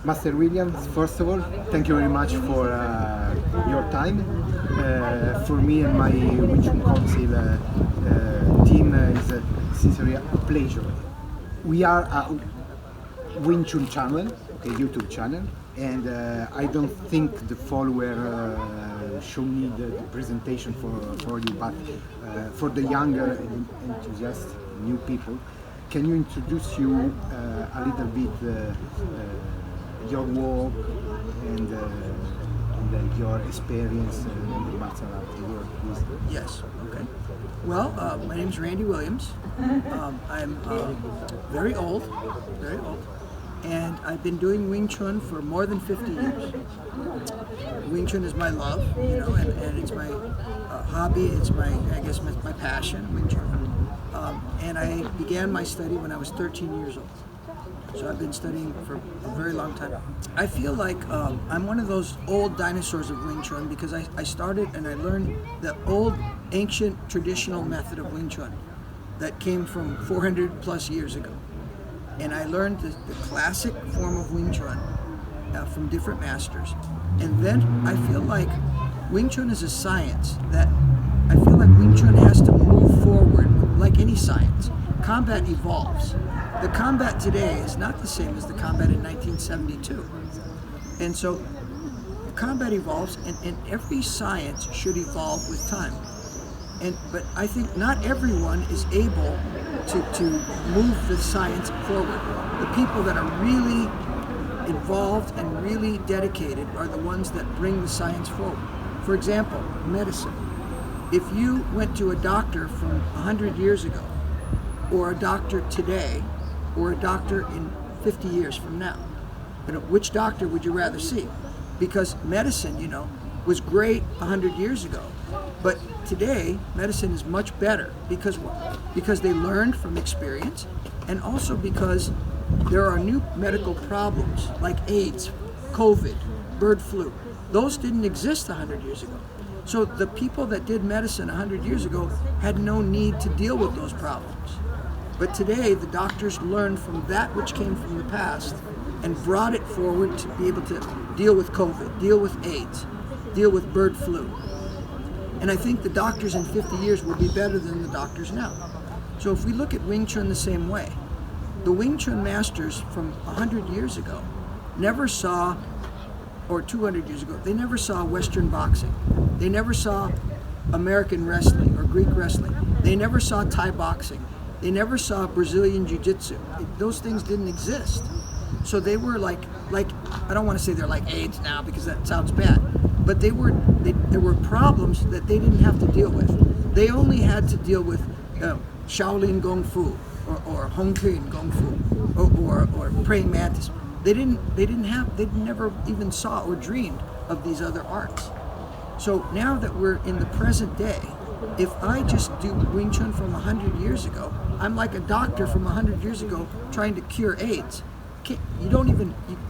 Master William, first of all, thank you very much for your time. For me and my Wing Chun Council team, is sincerely a pleasure. We are a Wing Chun channel, a YouTube channel, and I don't think the follower should need the presentation for you, but for the younger enthusiasts, new people, can you introduce you a little bit your work and your experience in the martial arts world, please? Yes, okay. Well, my name is Randy Williams. I'm very old, and I've been doing Wing Chun for more than 50 years. Wing Chun is my love, and it's my hobby. It's my passion, Wing Chun. And I began my study when I was 13 years old. So I've been studying for a very long time. I feel like I'm one of those old dinosaurs of Wing Chun because I started and I learned the old, ancient, traditional method of Wing Chun that came from 400 plus years ago. And I learned the classic form of Wing Chun from different masters. And then I feel like Wing Chun is a science that I feel like Wing Chun has to move forward like any science. Combat evolves. The combat today is not the same as the combat in 1972. And so combat evolves, and every science should evolve with time. But I think not everyone is able to move the science forward. The people that are really involved and really dedicated are the ones that bring the science forward. For example, medicine. If you went to a doctor from 100 years ago, or a doctor today, or a doctor in 50 years from now, which doctor would you rather see? Because medicine, was great 100 years ago, but today medicine is much better because they learned from experience, and also because there are new medical problems like AIDS, COVID, bird flu. Those didn't exist 100 years ago. So the people that did medicine 100 years ago had no need to deal with those problems. But today, the doctors learned from that which came from the past and brought it forward to be able to deal with COVID, deal with AIDS, deal with bird flu. And I think the doctors in 50 years will be better than the doctors now. So if we look at Wing Chun the same way, the Wing Chun masters from 100 years ago never saw, or 200 years ago, they never saw Western boxing. They never saw American wrestling or Greek wrestling. They never saw Thai boxing. They never saw Brazilian Jiu-Jitsu. Those things didn't exist. So they were like I don't want to say they're like AIDS now because that sounds bad, but there were problems that they didn't have to deal with. They only had to deal with Shaolin Kung Fu or Hong Kong Kung Fu or praying mantis. They never even saw or dreamed of these other arts. So now that we're in the present day, if I just do Wing Chun from 100 years ago, I'm like a doctor from 100 years ago trying to cure AIDS.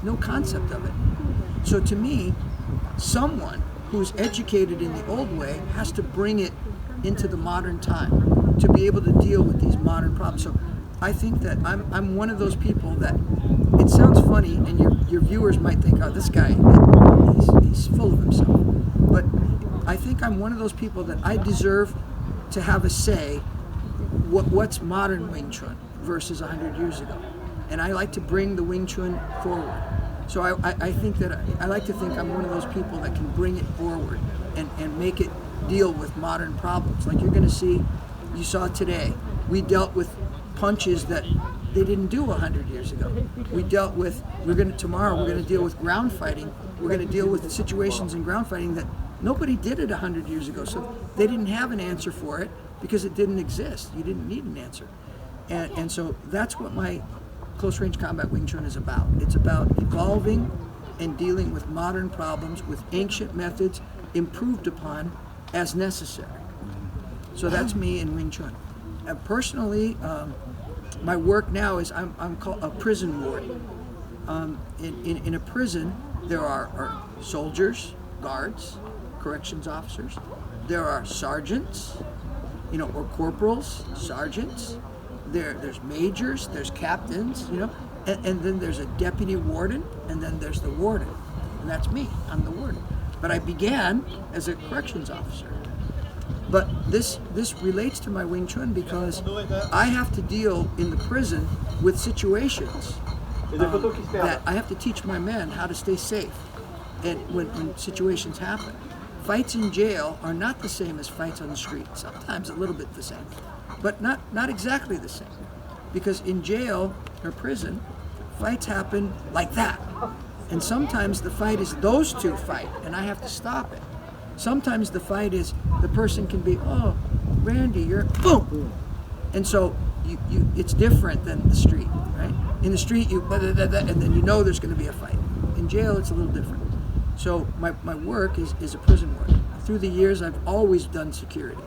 No concept of it. So to me, someone who's educated in the old way has to bring it into the modern time to be able to deal with these modern problems. So I think that I'm one of those people that, it sounds funny and your viewers might think, oh, this guy, he's full of himself. But I think I'm one of those people that I deserve to have a say what's modern Wing Chun versus 100 years ago. And I like to bring the Wing Chun forward. So I think that I like to think I'm one of those people that can bring it forward and make it deal with modern problems. Like you're going to see, you saw today, we dealt with punches that they didn't do 100 years ago. Tomorrow we're going to deal with ground fighting. We're going to deal with situations in ground fighting that nobody did it 100 years ago. So they didn't have an answer for it because it didn't exist. You didn't need an answer. And so that's what my close range combat Wing Chun is about. It's about evolving and dealing with modern problems with ancient methods improved upon as necessary. So that's me in Wing Chun. And personally, my work now is I'm called a prison warden. In a prison, there are soldiers, guards, corrections officers. There are sergeants, or corporals, sergeants. There's majors, there's captains, and then there's a deputy warden, and then there's the warden, and that's me. I'm the warden. But I began as a corrections officer. But this relates to my Wing Chun because I have to deal in the prison with situations that I have to teach my men how to stay safe, and when situations happen. Fights in jail are not the same as fights on the street. Sometimes a little bit the same, but not exactly the same. Because in jail or prison, fights happen like that. And sometimes the fight is those two fight, and I have to stop it. Sometimes the fight is the person can be, oh, Randy, you're boom. And so it's different than the street, right? In the street, and then you know there's going to be a fight. In jail, it's a little different. So my work is a prison work. Through the years, I've always done security.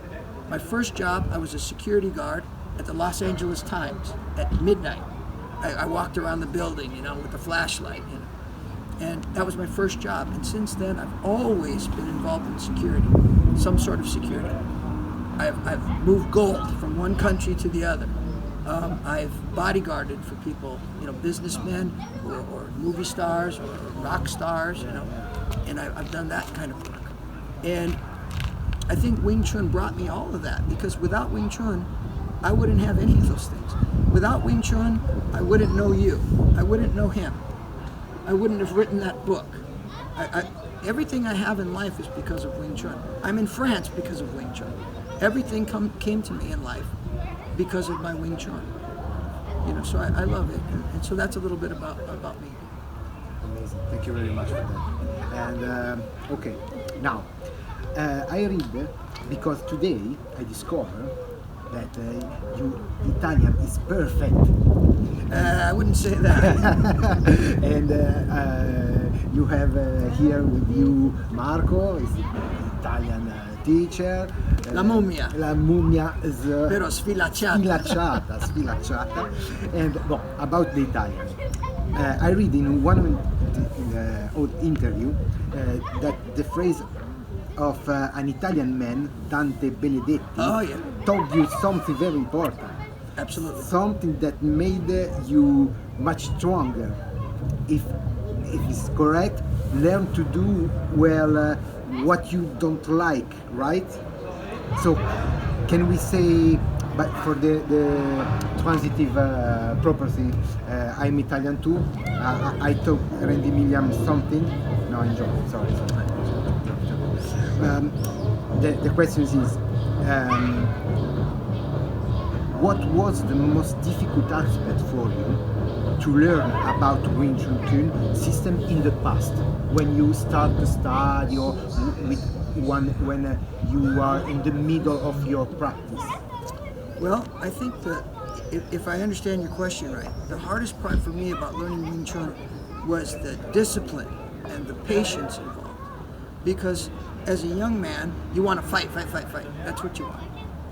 My first job, I was a security guard at the Los Angeles Times at midnight. I walked around the building, with a flashlight, And that was my first job. And since then, I've always been involved in security, some sort of security. I've moved gold from one country to the other. I've bodyguarded for people, businessmen or movie stars or rock stars, and I've done that kind of work. And I think Wing Chun brought me all of that, because without Wing Chun, I wouldn't have any of those things. Without Wing Chun, I wouldn't know you. I wouldn't know him. I wouldn't have written that book. Everything I have in life is because of Wing Chun. I'm in France because of Wing Chun. Everything came to me in life because of my Wing Chun. So I love it. And so that's a little bit about me. Amazing. Thank you very much for that. And okay, now I read because today I discover that your Italian is perfect. I wouldn't say that. And you have here with you Marco, is Italian teacher. La mummia. La mummia is Però sfilacciata. Sfilacciata. And about the Italian, I read in one interview that the phrase of an Italian man, Dante Benedetti, told you something very important. Absolutely. Something that made you much stronger. If it's correct, learn to do well what you don't like, right? So, can we say, but for the transitive property, I'm Italian too. I taught Randy William something. No, enjoy. Sorry. The question is, what was the most difficult aspect for you to learn about Wing Chun system in the past, when you start to study or when you are in the middle of your practice? Well, I think that if I understand your question right, the hardest part for me about learning Wing Chun was the discipline and the patience involved. Because as a young man, you want to fight. That's what you want.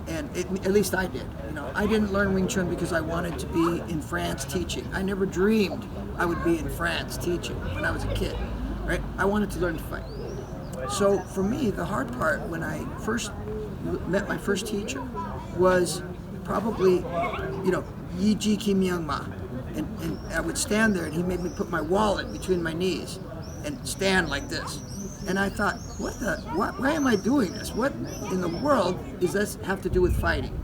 And at least I did. I didn't learn Wing Chun because I wanted to be in France teaching. I never dreamed I would be in France teaching when I was a kid, right? I wanted to learn to fight. So for me, the hard part when I first met my first teacher was probably, Yi Ji Kim Young Ma. And I would stand there and he made me put my wallet between my knees and stand like this. And I thought, why am I doing this? What in the world does this have to do with fighting?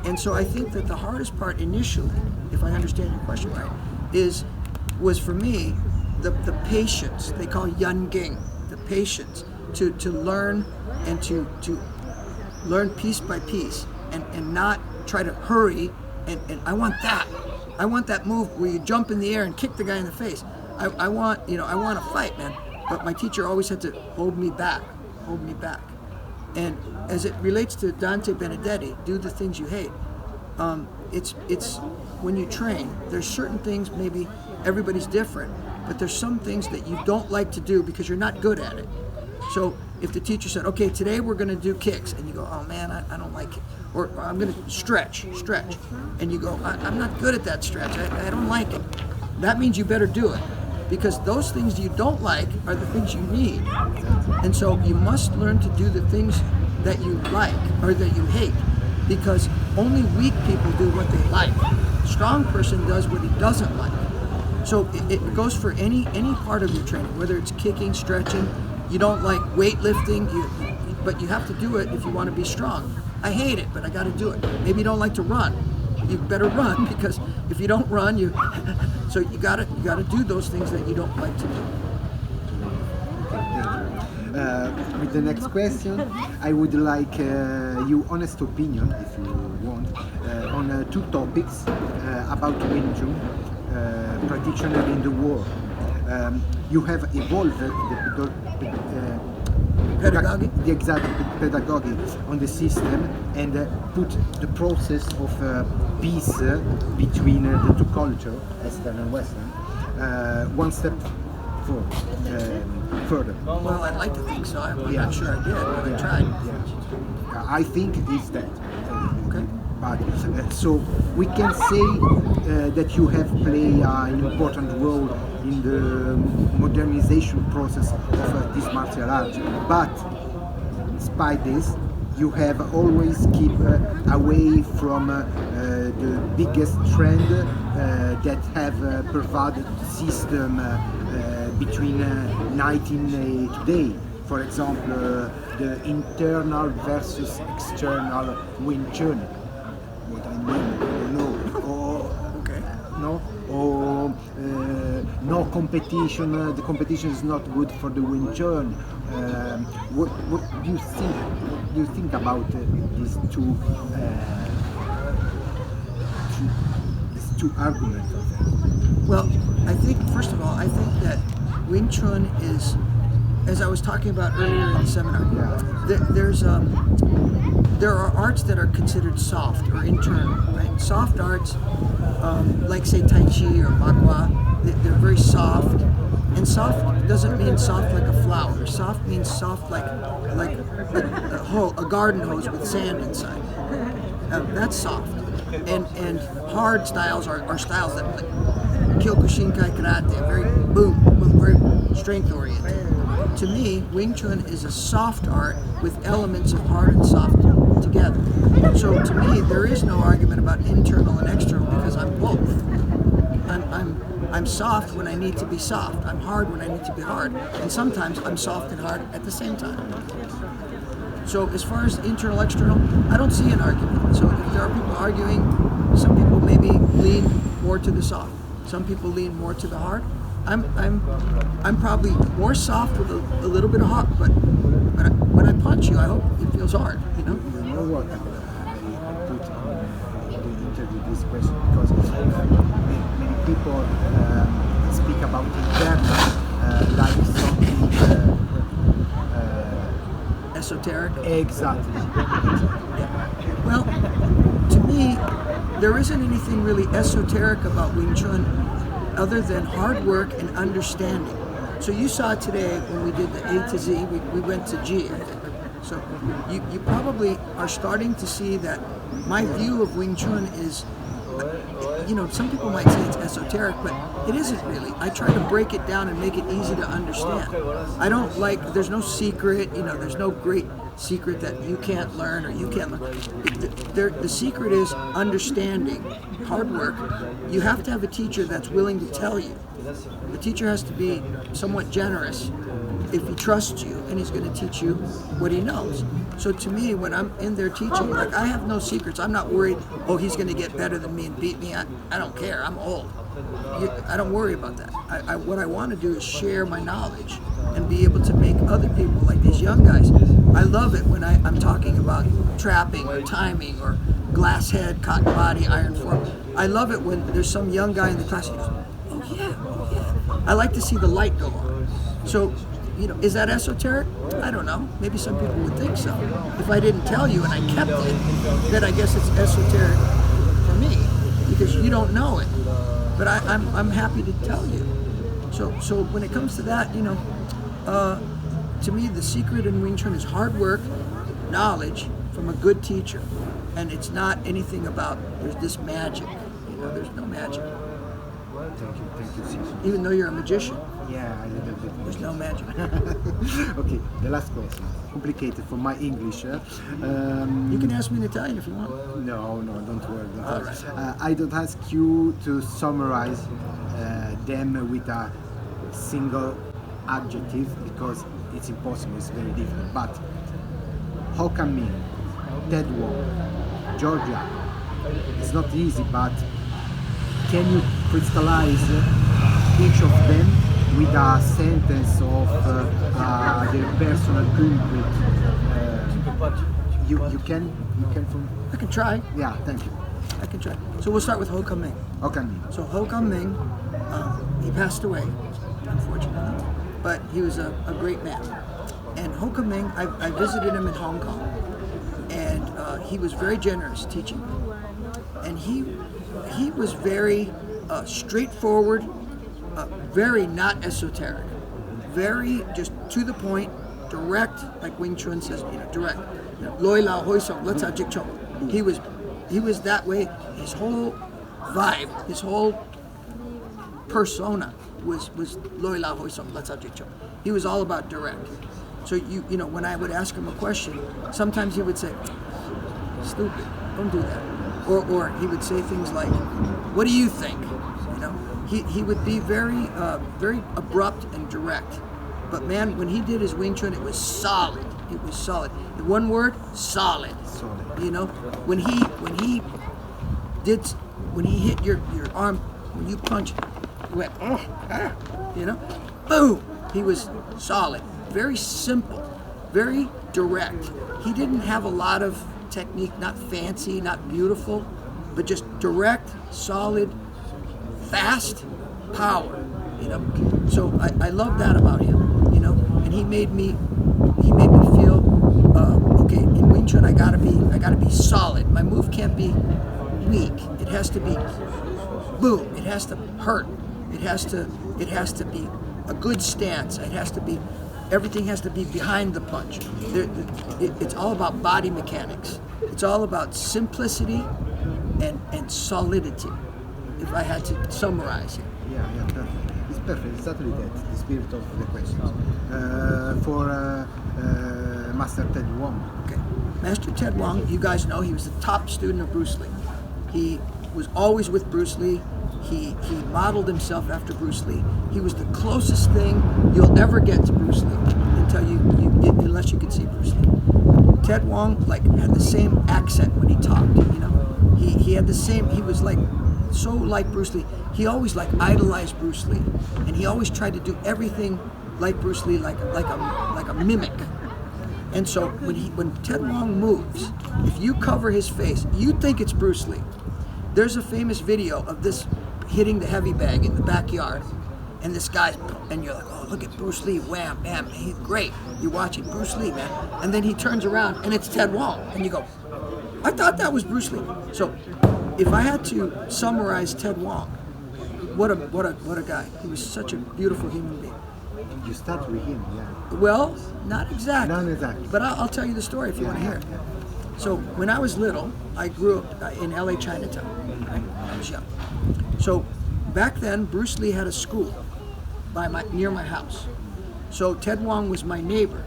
And so I think that the hardest part initially, if I understand your question right, was for me the patience. They call Yun Ging, the patience to learn and to learn piece by piece and not try to hurry. And I want that move where you jump in the air and kick the guy in the face. I want to fight, man. But my teacher always had to hold me back. And as it relates to Dante Benedetti, do the things you hate. It's when you train, there's certain things, maybe everybody's different, but there's some things that you don't like to do because you're not good at it. So if the teacher said, okay, today we're going to do kicks, and you go, oh man, I don't like it. Or I'm going to stretch. And you go, I'm not good at that stretch. I don't like it. That means you better do it. Because those things you don't like are the things you need. And so you must learn to do the things that you like or that you hate. Because only weak people do what they like. A strong person does what he doesn't like. So it goes for any part of your training, whether it's kicking, stretching. You don't like weightlifting, but you have to do it if you want to be strong. I hate it, but I got to do it. Maybe you don't like to run. You better run, because if you don't run, so you gotta do those things that you don't like to do. With the next question, I would like your honest opinion, if you want, on two topics about Wing Chun, practitioner in the world. You have evolved Pedagogy? the exact pedagogy on the system and put the process of peace between the two cultures, Eastern and Western, one step further. Well, I'd like to think so. I'm not sure I did, but I tried. Yeah. I think it's that. Okay. But so we can say that you have played an important role in the modernization process of this martial art. But despite this, you have always keep away from the biggest trend that have pervaded the system between 19 today. For example, the internal versus external Wing Chun. What I mean, no competition. The competition is not good for the Wing Chun. What do you think? Do you think about these two arguments? Well, I think first of all, I think that Wing Chun is, as I was talking about earlier in the seminar, there are arts that are considered soft or internal, right? Soft arts, like say Tai Chi or Bagua, they're very soft. And soft doesn't mean soft like a flower. Soft means soft like a garden hose with sand inside. That's soft. And hard styles are styles that like Kyokushinkai Karate, very boom, very strength oriented. To me, Wing Chun is a soft art with elements of hard and soft together. So to me, there is no argument about internal and external, because I'm both. I'm soft when I need to be soft. I'm hard when I need to be hard. And sometimes I'm soft and hard at the same time. So as far as internal, external, I don't see an argument. So if there are people arguing, some people maybe lean more to the soft. Some people lean more to the hard. I'm probably more soft with a little bit of hard, but when I punch you, I hope it feels hard, you know? You know what? I put in the interview this question because many people speak about internal like something Esoteric. Exactly. Yeah. Well, to me, there isn't anything really esoteric about Wing Chun other than hard work and understanding. So you saw today when we did the A to Z, we went to G, I think. So you probably are starting to see that my view of Wing Chun is, you know, some people might say it's esoteric, but it isn't really. I try to break it down and make it easy to understand. I don't like, there's no secret, you know, there's no great secret that you can't learn or you can't learn. The secret is understanding, hard work. You have to have a teacher that's willing to tell you. The teacher has to be somewhat generous if he trusts you, and he's going to teach you what he knows. So to me, when I'm in there teaching, like, I have no secrets. I'm not worried, oh, he's going to get better than me and beat me. I don't care. I'm old. I don't worry about that. What I want to do is share my knowledge and be able to make other people, like these young guys. I love it when I'm talking about trapping or timing or glass head, cotton body, iron form. I love it when there's some young guy in the class who goes, oh yeah. I like to see the light go on. So, you know, is that esoteric? I don't know. Maybe some people would think so. If I didn't tell you and I kept it, then I guess it's esoteric for me because you don't know it. But I'm happy to tell you. So when it comes to that, you know, to me the secret in Wing Chun is hard work, knowledge from a good teacher, and it's not anything about there's this magic. You know, there's no magic. Thank you, Sifu. Even though you're a magician. Yeah, a little bit. There's no magic. Okay, the last question. Complicated for my English. You can ask me in Italian if you want. No, don't worry. All right. I don't ask you to summarize them with a single adjective because it's impossible, it's very difficult. But how can me, Ted Wong, Georgia? It's not easy, but can you crystallize each of them with a sentence of their personal input? You can from. I can try. Yeah, thank you. I can try. So we'll start with Ho Kam Ming. How can me? So Ho Kam Ming, he passed away, unfortunately, but he was a great man. And Ho Kam Ming, I visited him in Hong Kong, and he was very generous teaching. And he was very straightforward, very not esoteric, very just to the point, direct, like Wing Chun says, direct. Loi lao hoi song, let's jik chong. He was that way. His whole vibe, his whole persona was loi lao hoi song, let's jik chong. He was all about direct. So you know, when I would ask him a question, sometimes he would say, "Stupid, don't do that," or he would say things like, "What do you think?" You know, he would be very very abrupt and direct. But man, when he did his Wing Chun, it was solid. It was solid. The one word, solid. Solid. You know, when he hit your arm, when you punched, he went, you know, boom. He was solid. Very simple, very direct. He didn't have a lot of technique, not fancy, not beautiful, but just direct, solid, fast power. You know, so I love that about him. You know, and he made me feel okay. In Wing Chun, I gotta be solid. My move can't be weak. It has to be boom. It has to hurt. It has to be a good stance. It has to be. Everything has to be behind the punch. It's all about body mechanics. It's all about simplicity and solidity, if I had to summarize it. Yeah, perfect. It's perfect. It's totally that, the spirit of the question. For Master Ted Wong. Okay. Master Ted Wong, you guys know, he was the top student of Bruce Lee. He was always with Bruce Lee. He modeled himself after Bruce Lee. He was the closest thing you'll ever get to Bruce Lee unless you could see Bruce Lee. Ted Wong had the same accent when he talked. You know, he had the same. He was so like Bruce Lee. He always idolized Bruce Lee, and he always tried to do everything like Bruce Lee, like a mimic. And so when Ted Wong moves, if you cover his face, you think it's Bruce Lee. There's a famous video of this hitting the heavy bag in the backyard, and this guy, and you're like, oh, look at Bruce Lee, wham, bam, he's great. You're watching Bruce Lee, man. And then he turns around, and it's Ted Wong, and you go, I thought that was Bruce Lee. So if I had to summarize Ted Wong, what a guy. He was such a beautiful human being. You start with him, yeah. Well, not exactly. Not exactly. But I'll tell you the story if you want to hear it. So when I was little, I grew up in LA Chinatown. Right? I was young. So back then, Bruce Lee had a school near my house. So Ted Wong was my neighbor,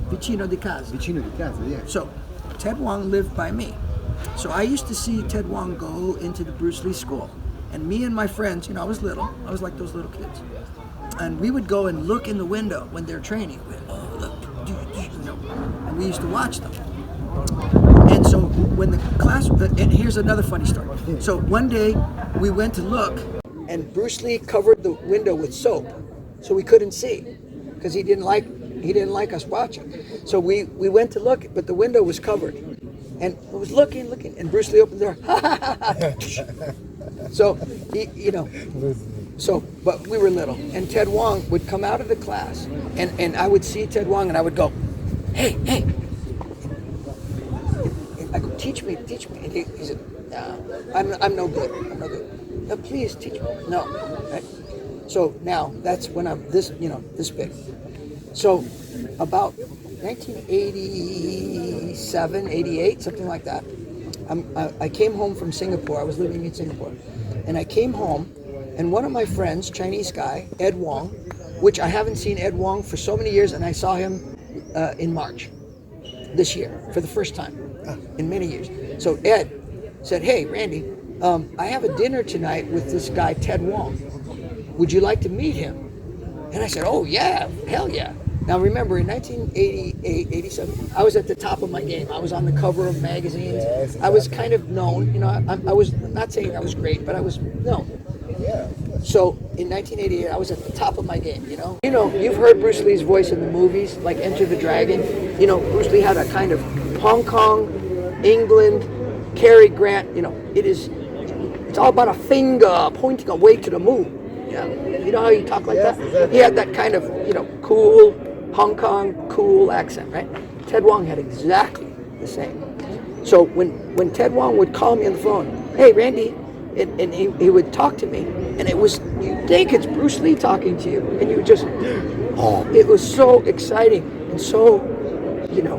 vicino di casa. Vicino di casa, yeah. So Ted Wong lived by me. So I used to see Ted Wong go into the Bruce Lee school. And me and my friends, I was little. I was like those little kids. And we would go and look in the window when they're training. Oh, look, and we used to watch them. And so when the class, and here's another funny story. So one day we went to look, and Bruce Lee covered the window with soap, so we couldn't see, because he didn't like us watching. So we went to look, but the window was covered, and it was looking, and Bruce Lee opened the door. So but we were little, and Ted Wong would come out of the class, and I would see Ted Wong, and I would go, hey. I go, teach me. And he said, no, I'm no good. No, please teach me. No. Right? So now that's when I'm this big. So about 1987, 88, something like that. I came home from Singapore. I was living in Singapore, and I came home, and one of my friends, Chinese guy, Ed Wong, which I haven't seen Ed Wong for so many years, and I saw him in March this year for the first time in many years. So Ed said, "Hey, Randy, I have a dinner tonight with this guy, Ted Wong. Would you like to meet him?" And I said, "Oh, yeah, hell yeah." Now remember, in 1988, 87, I was at the top of my game. I was on the cover of magazines. Yes, I was kind of known. You know, I was not saying I was great, but I was known. Yeah. So in 1988, I was at the top of my game, you know. You know, you've heard Bruce Lee's voice in the movies, like Enter the Dragon. You know, Bruce Lee had a kind of Hong Kong, England, Cary Grant, you know, it's all about a finger pointing away to the moon. Yeah. You know how you talk like that? Exactly. He had that kind of, you know, cool Hong Kong, cool accent, right? Ted Wong had exactly the same. So when Ted Wong would call me on the phone, "Hey, Randy," and he would talk to me, and it was, you think it's Bruce Lee talking to you, and you would just, oh, it was so exciting and so, you know.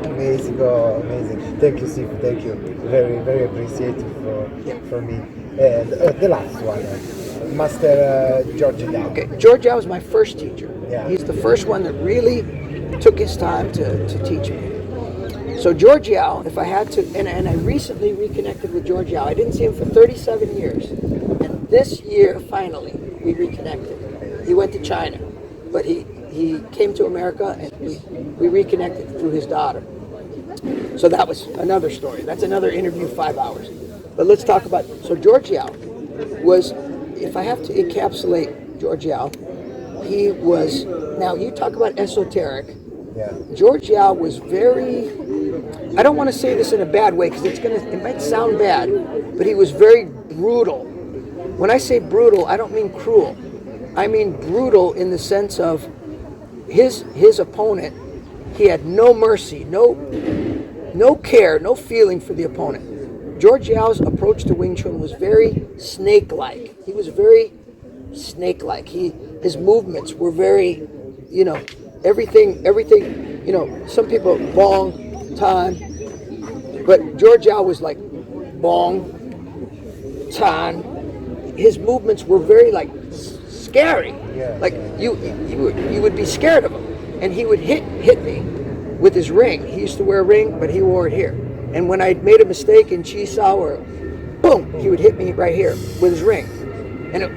Amazing, oh, amazing. Thank you, Sifu, thank you. Very, very appreciative for me. And the last one, Master George Yao. Okay, George Yao was my first teacher. Yeah. He's the first one that really took his time to teach me. So George Yao, if I had to, and I recently reconnected with George Yao. I didn't see him for 37 years. And this year, finally, we reconnected. He went to China, but he came to America, and we reconnected through his daughter. So that was another story. That's another interview, 5 hours. But let's talk about, so George Yao was, if I have to encapsulate George Yao, he was, now you talk about esoteric. Yeah. George Yao was very, I don't want to say this in a bad way because it might sound bad, but he was very brutal. When I say brutal, I don't mean cruel. I mean brutal in the sense of his opponent, he had no mercy, no care, no feeling for the opponent. George Yao's approach to Wing Chun was very snake-like. He was very snake-like. His movements were very, you know, everything, you know, some people, bong, tan, but George Yao was like, bong, tan. His movements were very, like, scary. Yeah. Like, you would be scared of him. And he would hit me with his ring. He used to wear a ring, but he wore it here. And when I made a mistake in Chi Sao, or boom, he would hit me right here with his ring. And it,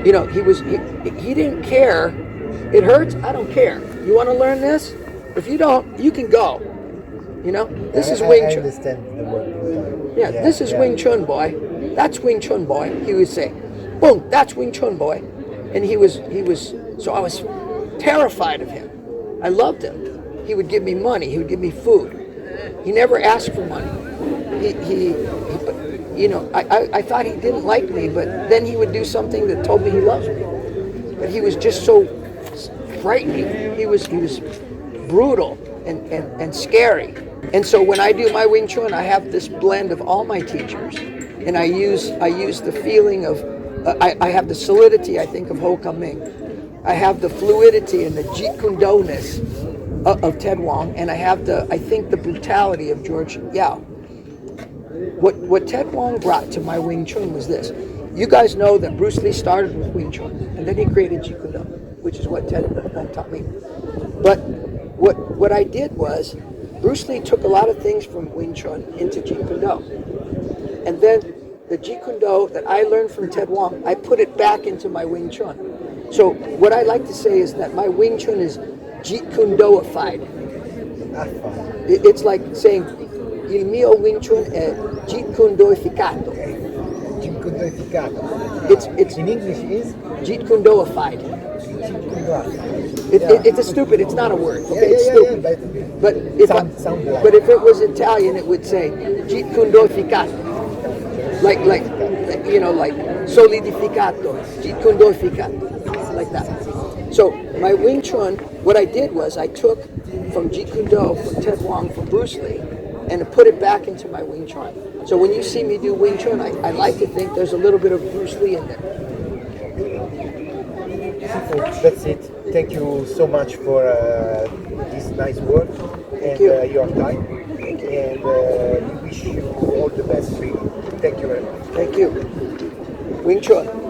you know, he didn't care. It hurts, I don't care. You want to learn this? If you don't, you can go. You know, this is Wing Chun. I understand the word. Yeah, this is Wing Chun, boy. That's Wing Chun, boy. He would say, boom, that's Wing Chun, boy. And he was, so I was terrified of him. I loved him. He would give me money. He would give me food. He never asked for money. He you know, I thought he didn't like me, but then he would do something that told me he loves me. But he was just so frightening. He was brutal and scary. And so when I do my Wing Chun, I have this blend of all my teachers, and I use the feeling of I have the solidity, I think, of Ho Kam Ming. I have the fluidity and the Jeet Kune Do-ness of Ted Wong, and I have I think the brutality of George Yao. What Ted Wong brought to my Wing Chun was this. You guys know that Bruce Lee started with Wing Chun, and then he created Jeet Kune Do, which is what Ted taught me. But what I did was, Bruce Lee took a lot of things from Wing Chun into Jeet Kune Do. And then the Jeet Kune Do that I learned from Ted Wong, I put it back into my Wing Chun. So what I like to say is that my Wing Chun is Jeet Kune Do-ified. It's like saying, il mio Wing Chun è Jeet Kune Do-ificato. Jeet Kune Do-ificato. It's in English is Jeet Kune Do-ified. It's not a word. Okay, it's stupid. But if it was Italian, it would say Jeet Kune Do-ificato. Like you know, like solidificato, Jeet Kune Do-ificato. Like that. So my Wing Chun, what I did was I took from Jeet Kune Do, from Ted Wong, from Bruce Lee, and put it back into my Wing Chun. So when you see me do Wing Chun, I like to think there's a little bit of Bruce Lee in there. That's it. Thank you so much for this nice work and your time. And we wish you all the best. Really. Thank you very much. Thank you. Wing Chun.